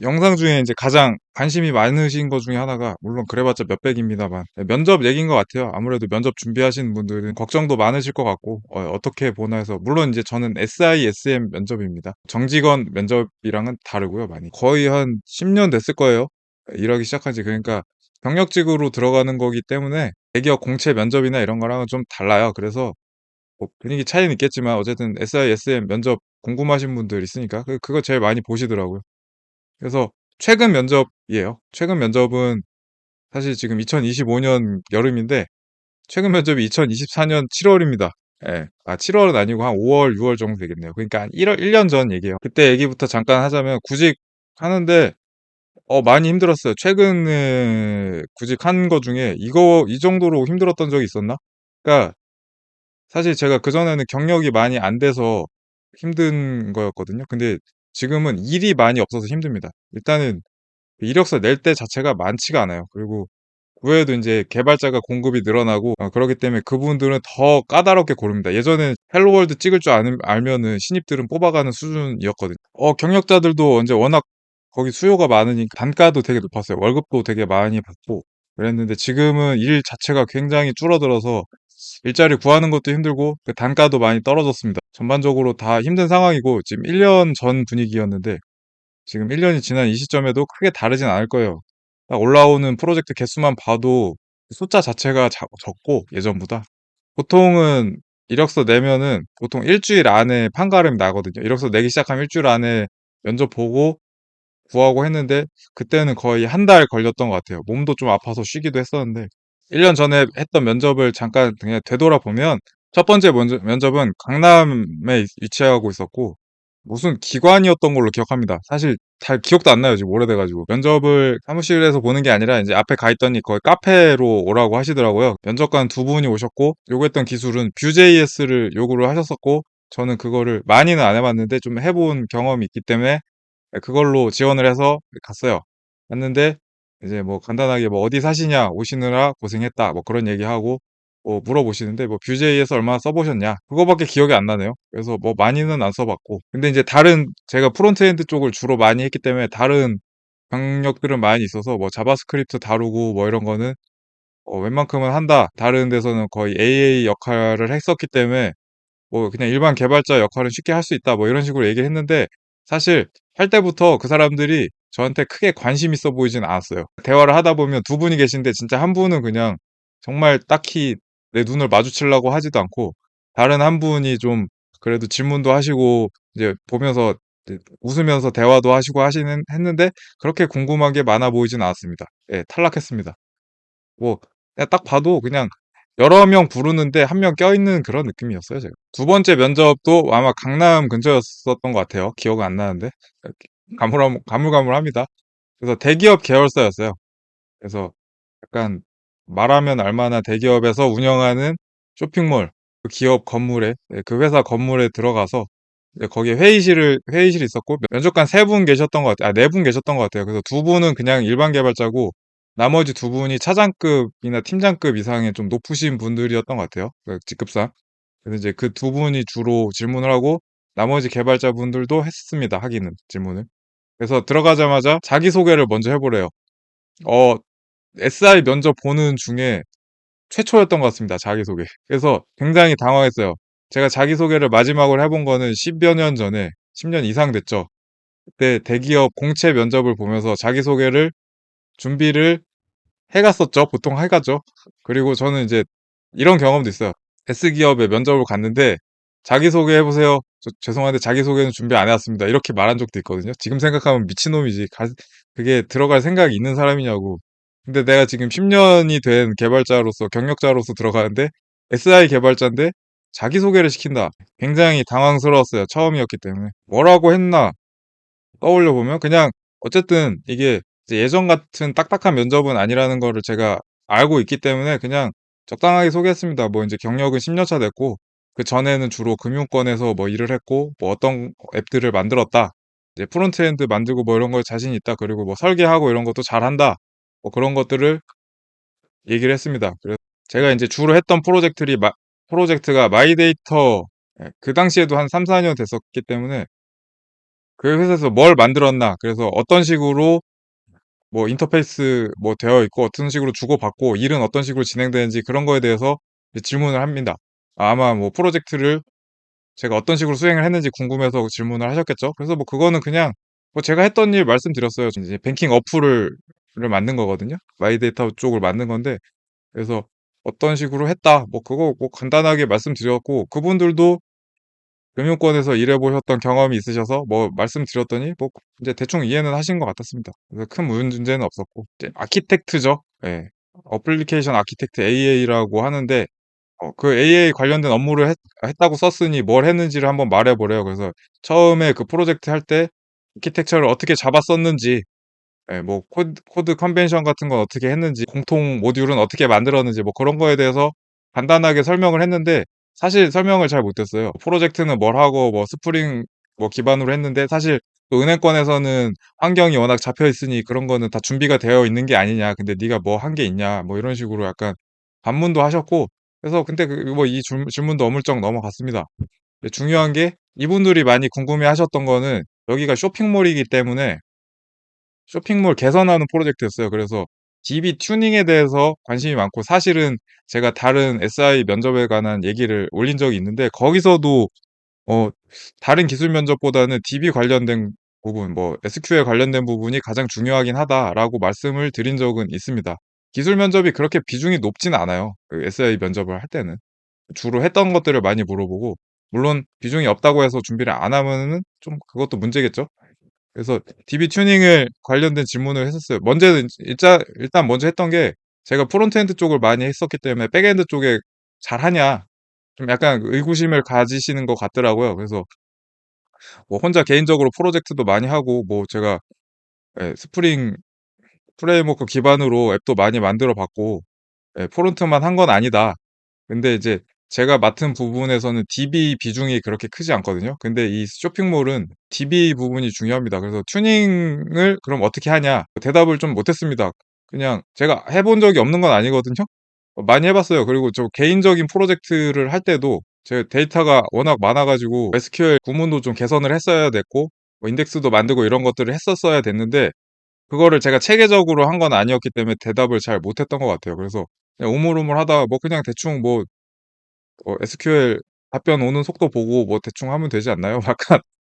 영상 중에 이제 가장 관심이 많으신 것 중에 하나가, 물론 그래봤자 몇백입니다만, 면접 얘기인 것 같아요. 아무래도 면접 준비하시는 분들은 걱정도 많으실 것 같고, 떻게 보나 해서. 물론 이제 저는 SISM 면접입니다. 정직원 면접이랑은 다르고요, 많이. 거의 한 10년 됐을 거예요. 일하기 시작한 지. 그러니까 경력직으로 들어가는 거기 때문에 대기업 공채 면접이나 이런 거랑은 좀 달라요. 그래서 뭐 분위기 차이는 있겠지만 어쨌든 SISM 면접 궁금하신 분들 있으니까 그거 제일 많이 보시더라고요. 그래서 최근 면접이에요. 최근 면접은 사실 지금 2025년 여름인데, 최근 면접이 2024년 7월입니다. 예. 7월은 아니고 한 5월, 6월 정도 되겠네요. 그러니까 한 1년 전 얘기예요. 그때 얘기부터 잠깐 하자면, 구직하는데 많이 힘들었어요. 최근에 구직한 거 중에 이 정도로 힘들었던 적이 있었나? 그러니까 사실 제가 그전에는 경력이 많이 안 돼서 힘든 거였거든요. 근데 지금은 일이 많이 없어서 힘듭니다. 일단은 이력서 낼 때 자체가 많지가 않아요. 그리고 그 외에도 이제 개발자가 공급이 늘어나고, 그렇기 때문에 그분들은 더 까다롭게 고릅니다. 예전에 헬로월드 찍을 줄 알면은 신입들은 뽑아가는 수준이었거든요. 경력자들도 이제 워낙 거기 수요가 많으니까 단가도 되게 높았어요. 월급도 되게 많이 받고 그랬는데, 지금은 일 자체가 굉장히 줄어들어서 일자리 구하는 것도 힘들고 그 단가도 많이 떨어졌습니다. 전반적으로 다 힘든 상황이고, 지금 1년 전 분위기였는데 지금 1년이 지난 이 시점에도 크게 다르진 않을 거예요. 딱 올라오는 프로젝트 개수만 봐도 숫자 자체가 적고, 예전보다. 보통은 이력서 내면은 보통 일주일 안에 판가름이 나거든요. 이력서 내기 시작하면 일주일 안에 면접 보고 구하고 했는데, 그때는 거의 한 달 걸렸던 것 같아요. 몸도 좀 아파서 쉬기도 했었는데, 1년 전에 했던 면접을 잠깐 그냥 되돌아보면, 첫 번째 면접은 강남에 위치하고 있었고, 무슨 기관이었던 걸로 기억합니다. 사실 잘 기억도 안 나요. 지금 오래돼가지고. 면접을 사무실에서 보는 게 아니라 이제 앞에 가 있더니 거의 카페로 오라고 하시더라고요. 면접관 두 분이 오셨고, 요구했던 기술은 Vue.js를 요구를 하셨었고, 저는 그거를 많이는 안 해봤는데 좀 해본 경험이 있기 때문에 그걸로 지원을 해서 갔어요. 갔는데 이제 뭐 간단하게 뭐 어디 사시냐, 오시느라 고생했다, 뭐 그런 얘기하고 뭐 물어보시는데, 뭐 뷰제이에서 얼마나 써보셨냐, 그거밖에 기억이 안 나네요. 그래서 뭐 많이는 안 써봤고, 근데 이제 제가 프론트엔드 쪽을 주로 많이 했기 때문에 다른 경력들은 많이 있어서, 뭐 자바스크립트 다루고 뭐 이런 거는 웬만큼은 한다. 다른 데서는 거의 AA 역할을 했었기 때문에 뭐 그냥 일반 개발자 역할은 쉽게 할 수 있다, 뭐 이런 식으로 얘기를 했는데, 사실 할 때부터 그 사람들이 저한테 크게 관심 있어 보이진 않았어요. 대화를 하다 보면 두 분이 계신데 진짜 한 분은 그냥 정말 딱히 내 눈을 마주치려고 하지도 않고, 다른 한 분이 좀 그래도 질문도 하시고 이제 보면서 이제 웃으면서 대화도 하시고 했는데, 그렇게 궁금한 게 많아 보이진 않았습니다. 예, 탈락했습니다. 뭐 그냥 딱 봐도 그냥 여러 명 부르는데 한 명 껴있는 그런 느낌이었어요, 제가. 두 번째 면접도 아마 강남 근처였었던 것 같아요. 기억은 안 나는데. 가물가물합니다. 그래서 대기업 계열사였어요. 그래서 약간 말하면 알만한 대기업에서 운영하는 쇼핑몰, 그 기업 건물에, 그 회사 건물에 들어가서 이제 거기에 회의실이 있었고, 면접관 세 분 계셨던 것 같아요. 네 분 계셨던 것 같아요. 그래서 두 분은 그냥 일반 개발자고, 나머지 두 분이 차장급이나 팀장급 이상의 좀 높으신 분들이었던 것 같아요. 그 직급상. 그래서 이제 그 두 분이 주로 질문을 하고, 나머지 개발자분들도 했습니다. 하기는 질문을. 그래서 들어가자마자 자기소개를 먼저 해보래요. 어, SI 면접 보는 중에 최초였던 것 같습니다. 자기소개. 그래서 굉장히 당황했어요. 제가 자기소개를 마지막으로 해본 거는 10여 년 전에, 10년 이상 됐죠. 그때 대기업 공채 면접을 보면서 자기소개를 준비를 해갔었죠. 보통 해가죠. 그리고 저는 이제 이런 경험도 있어요. S기업에 면접을 갔는데, 자기소개 해보세요. 죄송한데 자기소개는 준비 안 해왔습니다. 이렇게 말한 적도 있거든요. 지금 생각하면 미친놈이지. 그게 들어갈 생각이 있는 사람이냐고. 근데 내가 지금 10년이 된 개발자로서, 경력자로서 들어가는데, SI 개발자인데 자기소개를 시킨다. 굉장히 당황스러웠어요. 처음이었기 때문에. 뭐라고 했나 떠올려 보면, 그냥 어쨌든 이게 이제 예전 같은 딱딱한 면접은 아니라는 거를 제가 알고 있기 때문에 그냥 적당하게 소개했습니다. 뭐 이제 경력은 10년 차 됐고, 그 전에는 주로 금융권에서 뭐 일을 했고, 뭐 어떤 앱들을 만들었다. 이제 프론트엔드 만들고 뭐 이런 거에 자신 있다. 그리고 뭐 설계하고 이런 것도 잘한다. 뭐 그런 것들을 얘기를 했습니다. 그래서 제가 이제 주로 했던 프로젝트가 마이데이터, 그 당시에도 한 3, 4년 됐었기 때문에 그 회사에서 뭘 만들었나, 그래서 어떤 식으로 뭐 인터페이스 뭐 되어 있고 어떤 식으로 주고받고 일은 어떤 식으로 진행되는지 그런 거에 대해서 이제 질문을 합니다. 아마 뭐 프로젝트를 제가 어떤 식으로 수행을 했는지 궁금해서 질문을 하셨겠죠. 그래서 뭐 그거는 그냥 뭐 제가 했던 일 말씀드렸어요. 이제 뱅킹 어플을 만든 거거든요. 마이데이터 쪽을 만든 건데, 그래서 어떤 식으로 했다, 뭐 그거 뭐 간단하게 말씀드렸고, 그분들도 금융권에서 일해보셨던 경험이 있으셔서 뭐 말씀드렸더니 뭐 이제 대충 이해는 하신 것 같았습니다. 그래서 큰 문제는 없었고, 이제 아키텍트죠. 예. 어플리케이션 아키텍트 AA라고 하는데, 그 AA 관련된 업무를 했다고 썼으니 뭘 했는지를 한번 말해보래요. 그래서 처음에 그 프로젝트 할 때 아키텍처를 어떻게 잡았었는지, 예, 뭐 코드 컨벤션 같은 건 어떻게 했는지, 공통 모듈은 어떻게 만들었는지, 뭐 그런 거에 대해서 간단하게 설명을 했는데, 사실 설명을 잘 못했어요. 프로젝트는 뭘 하고 뭐 스프링 뭐 기반으로 했는데, 사실 또 은행권에서는 환경이 워낙 잡혀 있으니 그런 거는 다 준비가 되어 있는 게 아니냐. 근데 네가 뭐 한 게 있냐. 뭐 이런 식으로 약간 반문도 하셨고, 그래서 근데 뭐 이 질문도 어물쩍 넘어갔습니다. 근데 중요한 게, 이분들이 많이 궁금해 하셨던 거는 여기가 쇼핑몰이기 때문에 쇼핑몰 개선하는 프로젝트였어요. 그래서 DB 튜닝에 대해서 관심이 많고, 사실은 제가 다른 SI 면접에 관한 얘기를 올린 적이 있는데, 거기서도 어, 다른 기술 면접보다는 DB 관련된 부분, 뭐 SQL 관련된 부분이 가장 중요하긴 하다라고 말씀을 드린 적은 있습니다. 기술 면접이 그렇게 비중이 높진 않아요. 그 SI 면접을 할 때는 주로 했던 것들을 많이 물어보고, 물론 비중이 없다고 해서 준비를 안 하면은 좀 그것도 문제겠죠. 그래서 DB 튜닝을 관련된 질문을 했었어요. 먼저는 일단 먼저 했던 게, 제가 프론트엔드 쪽을 많이 했었기 때문에 백엔드 쪽에 잘하냐, 좀 약간 의구심을 가지시는 것 같더라고요. 그래서 뭐 혼자 개인적으로 프로젝트도 많이 하고, 뭐 제가 스프링 프레임워크 기반으로 앱도 많이 만들어 봤고, 프론트만 한 건 아니다. 근데 이제 제가 맡은 부분에서는 DB 비중이 그렇게 크지 않거든요. 근데 이 쇼핑몰은 DB 부분이 중요합니다. 그래서 튜닝을 그럼 어떻게 하냐? 대답을 좀 못했습니다. 그냥 제가 해본 적이 없는 건 아니거든요. 많이 해봤어요. 그리고 저 개인적인 프로젝트를 할 때도 제 데이터가 워낙 많아가지고 SQL 구문도 좀 개선을 했어야 됐고, 뭐 인덱스도 만들고 이런 것들을 했었어야 됐는데, 그거를 제가 체계적으로 한 건 아니었기 때문에 대답을 잘 못했던 것 같아요. 그래서 그냥 우물우물하다가 뭐 그냥 대충 뭐 SQL 답변 오는 속도 보고 뭐 대충 하면 되지 않나요?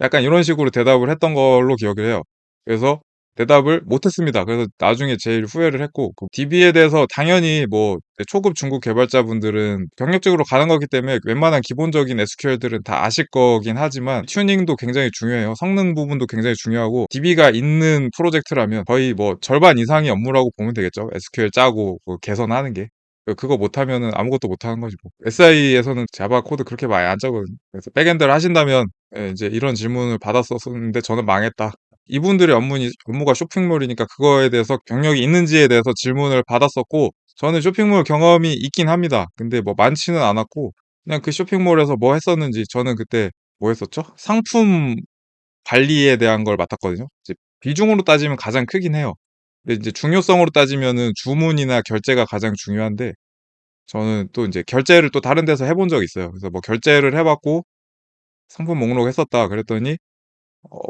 약간 이런 식으로 대답을 했던 걸로 기억을 해요. 그래서 대답을 못 했습니다. 그래서 나중에 제일 후회를 했고, 그 DB에 대해서 당연히 뭐 초급 중급 개발자분들은 경력직으로 가는 거기 때문에 웬만한 기본적인 SQL들은 다 아실 거긴 하지만, 튜닝도 굉장히 중요해요. 성능 부분도 굉장히 중요하고, DB가 있는 프로젝트라면 거의 뭐 절반 이상의 업무라고 보면 되겠죠. SQL 짜고 개선하는 게. 그거 못하면은 아무것도 못하는 거지 뭐. SI에서는 자바 코드 그렇게 많이 안 짜거든요. 그래서 백엔드를 하신다면, 이제 이런 질문을 받았었는데 저는 망했다. 이분들의 업무가 쇼핑몰이니까 그거에 대해서 경력이 있는지에 대해서 질문을 받았었고, 저는 쇼핑몰 경험이 있긴 합니다. 근데 뭐 많지는 않았고, 그냥 그 쇼핑몰에서 뭐 했었는지, 저는 그때 뭐 했었죠? 상품 관리에 대한 걸 맡았거든요. 이제 비중으로 따지면 가장 크긴 해요. 근데 이제 중요성으로 따지면은 주문이나 결제가 가장 중요한데, 저는 또 이제 결제를 또 다른 데서 해본 적이 있어요. 그래서 뭐 결제를 해봤고 상품 목록 했었다 그랬더니,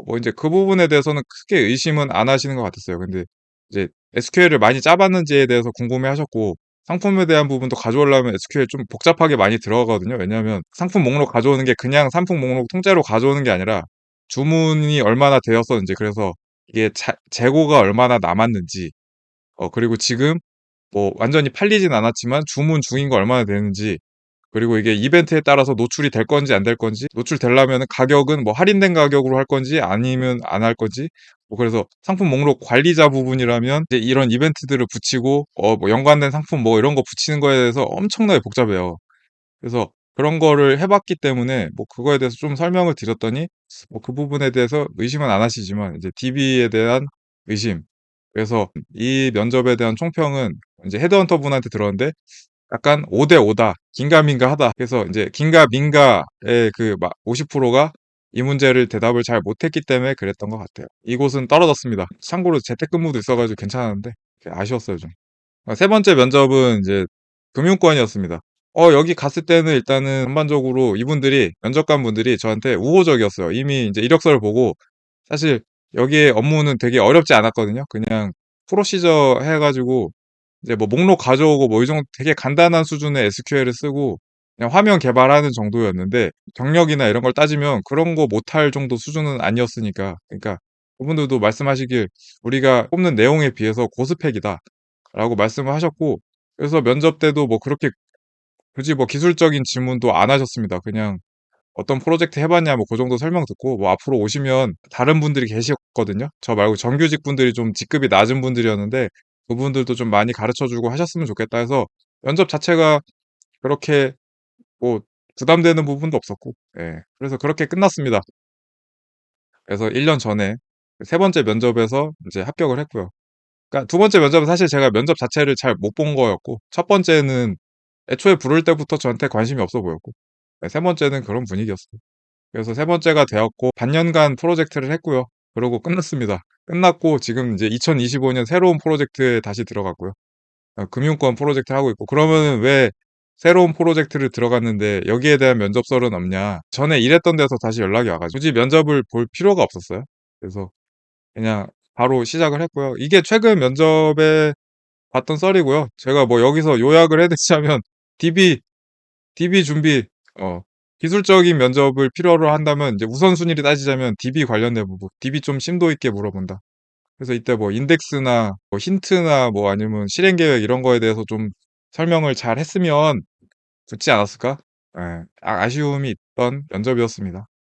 뭐 이제 그 부분에 대해서는 크게 의심은 안 하시는 것 같았어요. 근데 이제 SQL을 많이 짜봤는지에 대해서 궁금해 하셨고, 상품에 대한 부분도 가져오려면 SQL 좀 복잡하게 많이 들어가거든요. 왜냐하면 상품 목록 가져오는 게 그냥 상품 목록 통째로 가져오는 게 아니라, 주문이 얼마나 되었었는지, 그래서 이게 재고가 얼마나 남았는지, 그리고 지금 뭐 완전히 팔리진 않았지만 주문 중인 거 얼마나 되는지, 그리고 이게 이벤트에 따라서 노출이 될 건지 안 될 건지, 노출되려면 가격은 뭐 할인된 가격으로 할 건지 아니면 안 할 건지, 뭐 그래서 상품 목록 관리자 부분이라면 이제 이런 이벤트들을 붙이고, 뭐 연관된 상품 뭐 이런 거 붙이는 거에 대해서 엄청나게 복잡해요. 그래서 그런 거를 해봤기 때문에 뭐 그거에 대해서 좀 설명을 드렸더니, 뭐 그 부분에 대해서 의심은 안 하시지만 이제 DB에 대한 의심. 그래서 이 면접에 대한 총평은 이제 헤드헌터 분한테 들었는데, 약간 5대 5다. 긴가민가하다. 그래서 이제 긴가민가의 그 50%가 이 문제를 대답을 잘 못했기 때문에 그랬던 것 같아요. 이곳은 떨어졌습니다. 참고로 재택근무도 있어가지고 괜찮았는데 아쉬웠어요 좀. 세 번째 면접은 이제 금융권이었습니다. 여기 갔을 때는 일단은 전반적으로 이분들이, 면접관 분들이 저한테 우호적이었어요. 이미 이제 이력서를 보고 사실 여기에 업무는 되게 어렵지 않았거든요. 그냥 프로시저 해가지고 이제 뭐 목록 가져오고 뭐 이 정도 되게 간단한 수준의 SQL을 쓰고 그냥 화면 개발하는 정도였는데 경력이나 이런 걸 따지면 그런 거 못할 정도 수준은 아니었으니까 그러니까 그분들도 말씀하시길 우리가 뽑는 내용에 비해서 고스펙이다 라고 말씀을 하셨고 그래서 면접 때도 뭐 그렇게 굳이 뭐 기술적인 질문도 안 하셨습니다. 그냥 어떤 프로젝트 해봤냐 뭐 그 정도 설명 듣고 뭐 앞으로 오시면 다른 분들이 계셨거든요. 저 말고 정규직 분들이 좀 직급이 낮은 분들이었는데 그분들도 좀 많이 가르쳐주고 하셨으면 좋겠다 해서 면접 자체가 그렇게 뭐 부담되는 부분도 없었고 예. 그래서 그렇게 끝났습니다. 그래서 1년 전에 세 번째 면접에서 이제 합격을 했고요. 그러니까 두 번째 면접은 사실 제가 면접 자체를 잘 못 본 거였고 첫 번째는 애초에 부를 때부터 저한테 관심이 없어 보였고 네, 세 번째는 그런 분위기였어요. 그래서 세 번째가 되었고 반년간 프로젝트를 했고요. 그러고 끝났습니다. 끝났고 지금 이제 2025년 새로운 프로젝트에 다시 들어갔고요. 금융권 프로젝트를 하고 있고 그러면은 왜 새로운 프로젝트를 들어갔는데 여기에 대한 면접설은 없냐. 전에 일했던 데서 다시 연락이 와가지고 굳이 면접을 볼 필요가 없었어요. 그래서 그냥 바로 시작을 했고요. 이게 최근 면접에 봤던 썰이고요. 제가 뭐 여기서 요약을 해드리자면 DB, DB 준비, 어, 기술적인 면접을 필요로 한다면 이제 우선순위를 따지자면 DB 관련된 부분, DB 좀 심도 있게 물어본다. 그래서 이때 뭐 인덱스나 뭐 힌트나 뭐 아니면 실행 계획 이런 거에 대해서 좀 설명을 잘 했으면 붙지 않았을까? 예, 아쉬움이 있던 면접이었습니다.